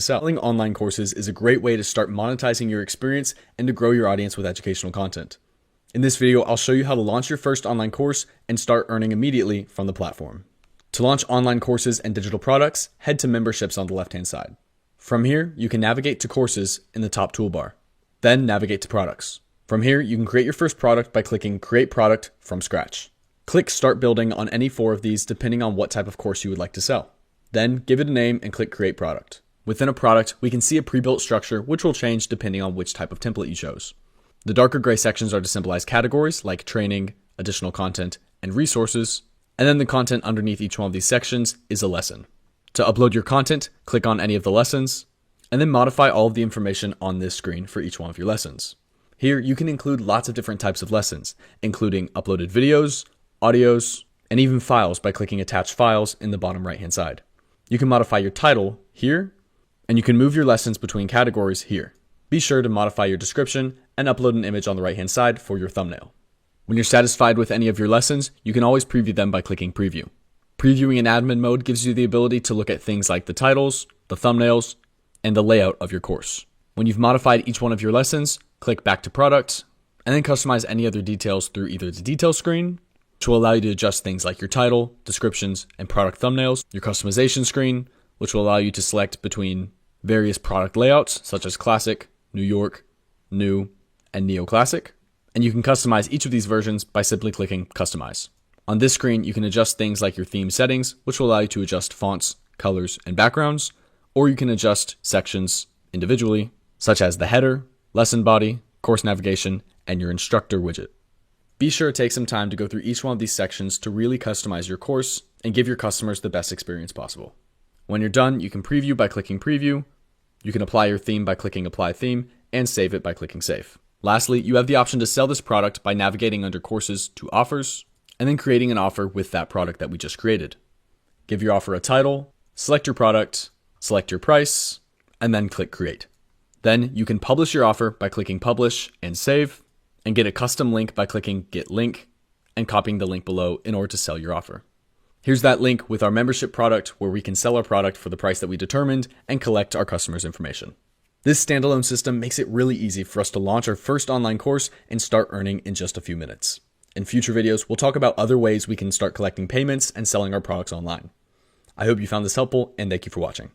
Selling online courses is a great way to start monetizing your experience and to grow your audience with educational content. In this video, I'll show you how to launch your first online course and start earning immediately from the platform. To launch online courses and digital products, head to memberships on the left-hand side. From here, you can navigate to courses in the top toolbar. Then navigate to products. From here, you can create your first product by clicking Create Product from scratch. Click Start Building on any 4 of these depending on what type of course you would like to sell. Then give it a name and click Create Product. Within a product, we can see a pre-built structure which will change depending on which type of template you chose. The darker gray sections are to symbolize categories like training, additional content, and resources, and then the content underneath each one of these sections is a lesson. To upload your content, click on any of the lessons, and then modify all of the information on this screen for each one of your lessons. Here, you can include lots of different types of lessons, including uploaded videos, audios, and even files by clicking Attach Files in the bottom right-hand side. You can modify your title here, and you can move your lessons between categories here. Be sure to modify your description and upload an image on the right-hand side for your thumbnail. When you're satisfied with any of your lessons, you can always preview them by clicking Preview. Previewing in admin mode gives you the ability to look at things like the titles, the thumbnails, and the layout of your course. When you've modified each one of your lessons, click Back to Product, and then customize any other details through either the Details screen, which will allow you to adjust things like your title, descriptions, and product thumbnails, your Customization screen, which will allow you to select between various product layouts such as Classic, New York, New, and Neoclassic, and you can customize each of these versions by simply clicking Customize. On this screen, you can adjust things like your theme settings, which will allow you to adjust fonts, colors, and backgrounds, or you can adjust sections individually, such as the header, lesson body, course navigation, and your instructor widget. Be sure to take some time to go through each one of these sections to really customize your course and give your customers the best experience possible. When you're done, you can preview by clicking Preview, you can apply your theme by clicking Apply Theme, and save it by clicking Save. Lastly, you have the option to sell this product by navigating under Courses to Offers, and then creating an offer with that product that we just created. Give your offer a title, select your product, select your price, and then click Create. Then you can publish your offer by clicking Publish and Save, and get a custom link by clicking Get Link, and copying the link below in order to sell your offer. Here's that link with our membership product where we can sell our product for the price that we determined and collect our customers' information. This standalone system makes it really easy for us to launch our first online course and start earning in just a few minutes. In future videos, we'll talk about other ways we can start collecting payments and selling our products online. I hope you found this helpful, and thank you for watching.